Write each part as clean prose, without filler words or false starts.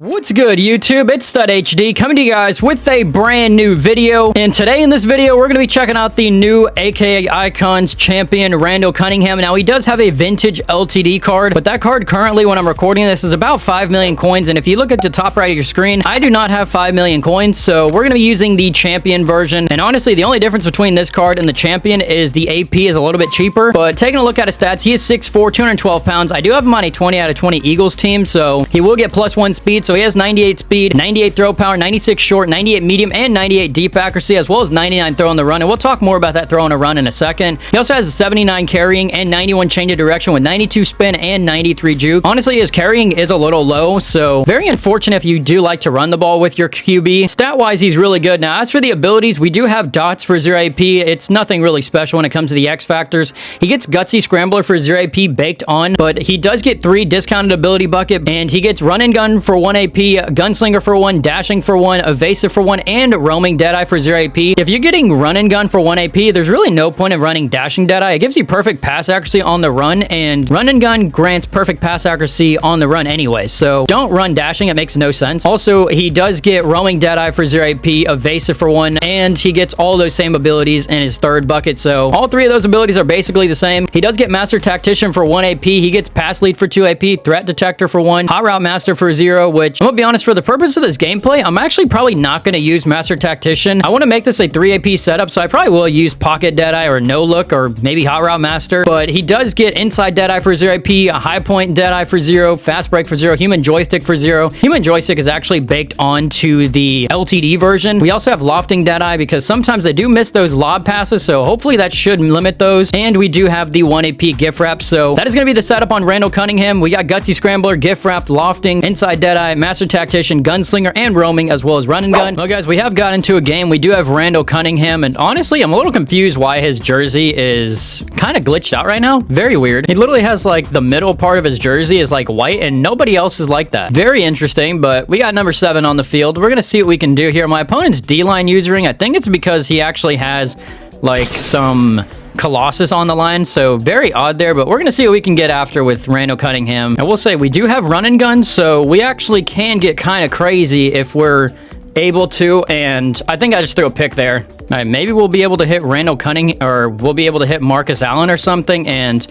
What's good, YouTube? It's Stud HD coming to you guys with a brand new video. And today in this video, we're going to be checking out the new AKA Icons champion, Randall Cunningham. Now, he does have a vintage LTD card, but that card currently, when I'm recording this, is about 5 million coins. And if you look at the top right of your screen, I do not have 5 million coins, so we're going to be using the champion version. And honestly, the only difference between this card and the champion is the AP is a little bit cheaper. But taking a look at his stats, he is 6'4", 212 pounds. I do have him on a 20 out of 20 Eagles team, so he will get +1 speed. So he has 98 speed, 98 throw power, 96 short, 98 medium, and 98 deep accuracy, as well as 99 throw on the run. And we'll talk more about that throw on a run in a second. He also has a 79 carrying and 91 change of direction with 92 spin and 93 juke. Honestly, his carrying is a little low, so very unfortunate if you do like to run the ball with your QB. Stat-wise, he's really good. Now, as for the abilities, we do have dots for 0 AP. It's nothing really special when it comes to the X factors. He gets Gutsy Scrambler for 0 AP baked on, but he does get 3 discounted ability bucket, and he gets Run and Gun for 1 AP, Gunslinger for 1, Dashing for 1, Evasive for 1, and Roaming Deadeye for 0 AP. If you're getting Run and Gun for 1 AP, there's really no point in running Dashing Deadeye. It gives you perfect pass accuracy on the run, and Run and Gun grants perfect pass accuracy on the run anyway, so don't run Dashing. It makes no sense. Also, he does get Roaming Deadeye for 0 AP, Evasive for 1, and he gets all those same abilities in his third bucket, so all 3 of those abilities are basically the same. He does get Master Tactician for 1 AP. He gets Pass Lead for 2 AP, Threat Detector for 1, Hot Route Master for 0, which I'm gonna be honest, for the purpose of this gameplay, I'm actually probably not going to use Master Tactician. I want to make this a 3 AP setup, so I probably will use Pocket Deadeye or No Look or maybe Hot Route Master, but he does get Inside Deadeye for 0 AP, a High Point Deadeye for 0, Fast Break for 0, Human Joystick for 0. Human Joystick is actually baked onto the LTD version. We also have Lofting Deadeye because sometimes they do miss those lob passes, so hopefully that should limit those. And we do have the 1 AP Gift Wrap, so that is going to be the setup on Randall Cunningham. We got Gutsy Scrambler, Gift Wrapped, Lofting, Inside Deadeye, Master Tactician, Gunslinger, and Roaming, as well as Run and Gun. Well, guys, we have got into a game. We do have Randall Cunningham, and honestly, I'm a little confused why his jersey is kind of glitched out right now. Very weird. He literally has, like, the middle part of his jersey is, like, white, and nobody else is like that. Very interesting, but we got number 7 on the field. We're going to see what we can do here. My opponent's D-line usering. I think it's because he actually has, like, some Colossus on the line, so very odd there, but we're gonna see what we can get after with Randall Cunningham. I will say we do have Run and Gun, so we actually can get kind of crazy if we're able to, and I think I just threw a pick there. All right, maybe we'll be able to hit Randall Cunningham, or we'll be able to hit Marcus Allen or something, and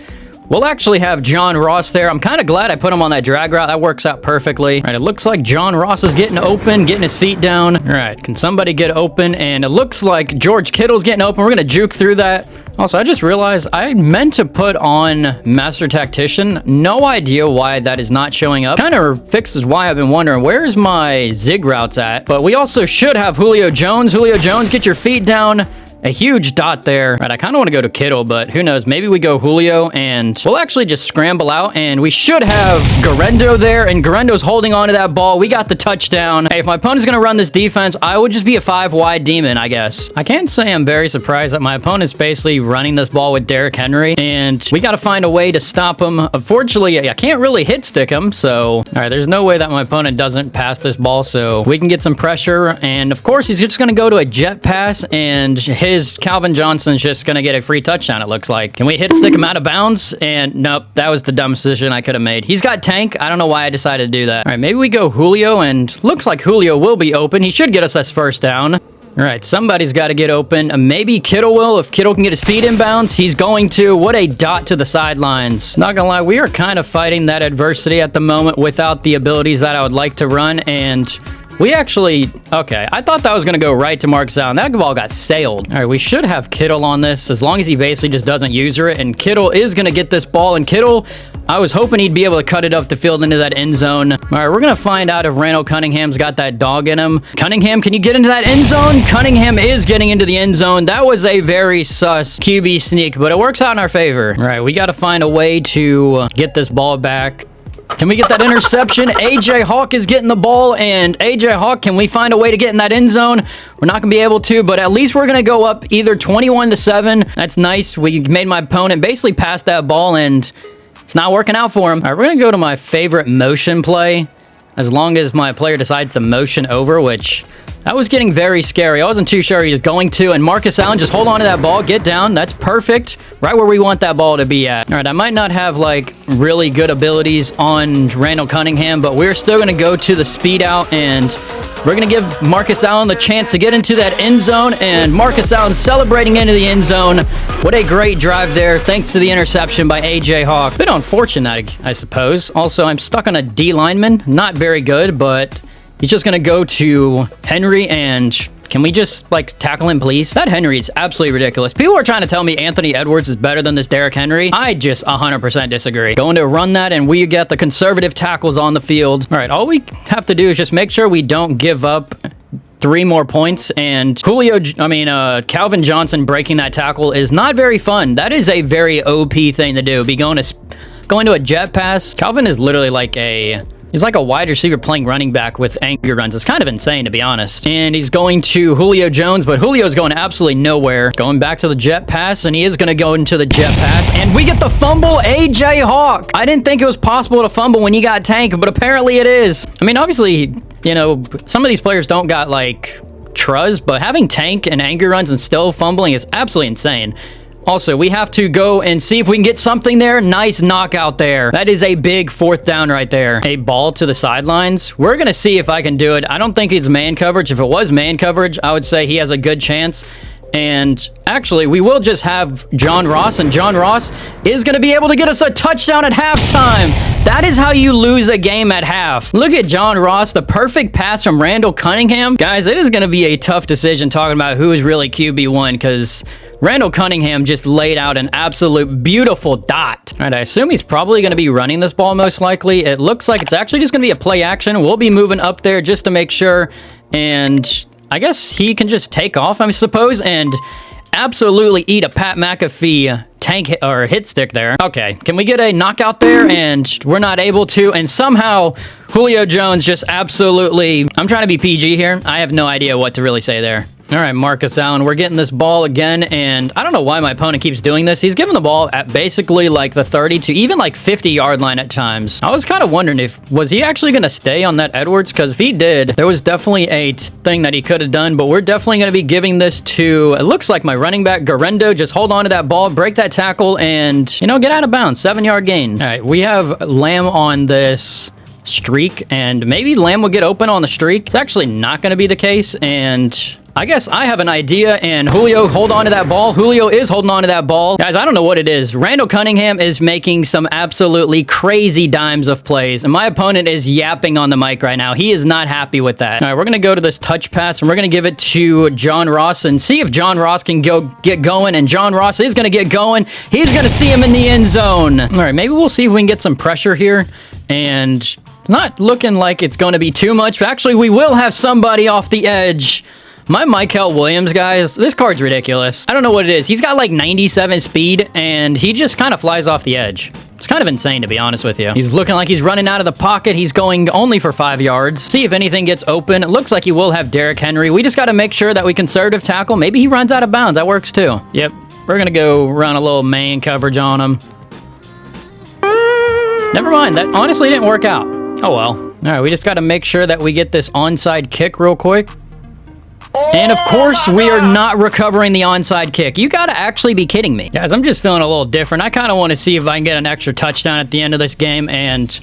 we'll actually have John Ross there. I'm kind of glad I put him on that drag route. That works out perfectly. All right, it looks like John Ross is getting open, getting his feet down. All right, can somebody get open? And it looks like George Kittle's getting open. We're going to juke through that. Also, I just realized I meant to put on Master Tactician. No idea why that is not showing up. Kind of fixes why I've been wondering, where's my zig routes at? But we also should have Julio Jones. Julio Jones, get your feet down. A huge dot there. Right, I kind of want to go to Kittle, but who knows? Maybe we go Julio, and we'll actually just scramble out, and we should have Garendo there, and Garendo's holding on to that ball. We got the touchdown. Hey, if my opponent's going to run this defense, I would just be a 5-wide demon, I guess. I can't say I'm very surprised that my opponent's basically running this ball with Derrick Henry, and we got to find a way to stop him. Unfortunately, I can't really hit stick him, so all right, there's no way that my opponent doesn't pass this ball, so we can get some pressure, and of course, he's just going to go to a jet pass, and his Calvin Johnson's just going to get a free touchdown, it looks like. Can we hit stick him out of bounds? And nope, that was the dumbest decision I could have made. He's got tank. I don't know why I decided to do that. All right, maybe we go Julio, and looks like Julio will be open. He should get us this first down. All right, somebody's got to get open. Maybe Kittle will. If Kittle can get his feet in bounds, he's going to. What a dot to the sidelines. Not gonna lie, we are kind of fighting that adversity at the moment without the abilities that I would like to run, and we actually, okay, I thought that was going to go right to Marcus Allen. That ball got sailed. All right, we should have Kittle on this as long as he basically just doesn't user it. And Kittle is going to get this ball. And Kittle, I was hoping he'd be able to cut it up the field into that end zone. All right, we're going to find out if Randall Cunningham's got that dog in him. Cunningham, can you get into that end zone? Cunningham is getting into the end zone. That was a very sus QB sneak, but it works out in our favor. All right, we got to find a way to get this ball back. Can we get that interception? AJ Hawk is getting the ball, and AJ Hawk, can we find a way to get in that end zone? We're not going to be able to, but at least we're going to go up either 21-7. That's nice. We made my opponent basically pass that ball, and it's not working out for him. All right, we're going to go to my favorite motion play. as long as my player decides to motion over, which that was getting very scary. I wasn't too sure he was going to. And Marcus Allen, just hold on to that ball. Get down. That's perfect. Right where we want that ball to be at. All right, I might not have, like, really good abilities on Randall Cunningham, but we're still going to go to the speed out, and we're going to give Marcus Allen the chance to get into that end zone, and Marcus Allen celebrating into the end zone. What a great drive there, thanks to the interception by A.J. Hawk. Bit unfortunate, I suppose. Also, I'm stuck on a D lineman. Not very good, but he's just going to go to Henry, and can we just, like, tackle him, please? That Henry is absolutely ridiculous. People are trying to tell me Anthony Edwards is better than this Derrick Henry. I just 100% disagree. Going to run that, and we get the conservative tackles on the field. All right, all we have to do is just make sure we don't give up 3 more points, and Calvin Johnson breaking that tackle is not very fun. That is a very OP thing to do. Be going to a jet pass. Calvin is literally like he's like a wide receiver playing running back with angry runs. It's kind of insane, to be honest. And he's going to Julio Jones, but Julio's going absolutely nowhere. Going back to the jet pass, and he is going to go into the jet pass. And we get the fumble, A.J. Hawk. I didn't think it was possible to fumble when you got Tank, but apparently it is. I mean, obviously, you know, some of these players don't got, like, Truz, but having Tank and angry runs and still fumbling is absolutely insane. Also, we have to go and see if we can get something there. Nice knockout there. That is a big 4th down right there. A ball to the sidelines. We're going to see if I can do it. I don't think it's man coverage. If it was man coverage, I would say he has a good chance. And actually, we will just have John Ross, and John Ross is going to be able to get us a touchdown at halftime. That is how you lose a game at half. Look at John Ross, the perfect pass from Randall Cunningham. Guys, it is going to be a tough decision talking about who is really QB1, because Randall Cunningham just laid out an absolute beautiful dot. All right, I assume he's probably going to be running this ball most likely. It looks like it's actually just going to be a play action. We'll be moving up there just to make sure, and I guess he can just take off, I suppose, and absolutely eat a Pat McAfee tank hit, or hit stick there. Okay, can we get a knockout there? And we're not able to, and somehow Julio Jones just absolutely, I'm trying to be PG here. I have no idea what to really say there. All right, Marcus Allen, we're getting this ball again, and I don't know why my opponent keeps doing this. He's giving the ball at basically like the 30 to even like 50-yard line at times. I was kind of wondering was he actually going to stay on that Edwards? Because if he did, there was definitely a thing that he could have done, but we're definitely going to be giving this to, it looks like my running back, Garendo. Just hold on to that ball, break that tackle, and, you know, get out of bounds. 7-yard gain. All right, we have Lamb on this streak, and maybe Lamb will get open on the streak. It's actually not going to be the case, and I guess I have an idea, and Julio, hold on to that ball. Julio is holding on to that ball. Guys, I don't know what it is. Randall Cunningham is making some absolutely crazy dimes of plays, and my opponent is yapping on the mic right now. He is not happy with that. All right, we're going to go to this touch pass, and we're going to give it to John Ross and see if John Ross can get going, and John Ross is going to get going. He's going to see him in the end zone. All right, maybe we'll see if we can get some pressure here, and not looking like it's going to be too much. Actually, we will have somebody off the edge. My Michael Williams, guys, this card's ridiculous. I don't know what it is. He's got like 97 speed, and he just kind of flies off the edge. It's kind of insane, to be honest with you. He's looking like he's running out of the pocket. He's going only for 5 yards. See if anything gets open. It looks like he will have Derrick Henry. We just got to make sure that we conservative tackle. Maybe he runs out of bounds. That works too. Yep. We're going to go run a little man coverage on him. Never mind. That honestly didn't work out. Oh, well. All right, we just got to make sure that we get this onside kick real quick. And of course, we are not recovering the onside kick. You gotta actually be kidding me. Guys, I'm just feeling a little different. I kind of want to see if I can get an extra touchdown at the end of this game, and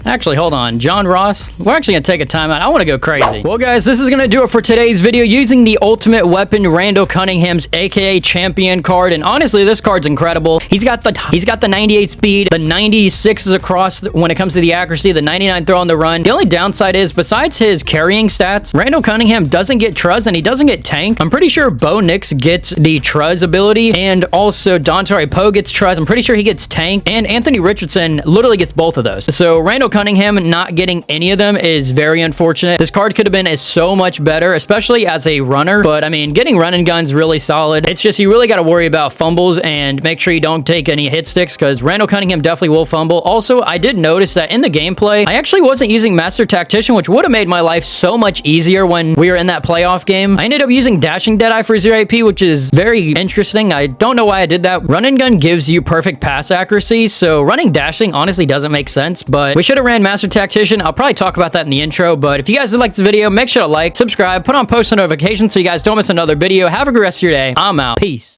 actually, hold on. John Ross, we're actually going to take a timeout. I want to go crazy. Well, guys, this is going to do it for today's video using the ultimate weapon, Randall Cunningham's AKA champion card. And honestly, this card's incredible. He's got the 98 speed, the 96 is across when it comes to the accuracy, the 99 throw on the run. The only downside is, besides his carrying stats, Randall Cunningham doesn't get Truz and he doesn't get Tank. I'm pretty sure Bo Nix gets the Truz ability, and also Dontari Poe gets Truz. I'm pretty sure he gets Tank, and Anthony Richardson literally gets both of those. So Randall Cunningham not getting any of them is very unfortunate. This card could have been so much better, especially as a runner, but I mean, getting run and guns really solid. It's just you really got to worry about fumbles and make sure you don't take any hit sticks, because Randall Cunningham definitely will fumble. Also, I did notice that in the gameplay, I actually wasn't using Master Tactician, which would have made my life so much easier when we were in that playoff game. I ended up using Dashing Deadeye for 0 AP, which is very interesting. I don't know why I did that. Run and gun gives you perfect pass accuracy, so running Dashing honestly doesn't make sense, but we should have ran Master Tactician. I'll probably talk about that in the intro, but if you guys did like this video, make sure to like, subscribe, put on post notifications so you guys don't miss another video. Have a good rest of your day. I'm out. Peace.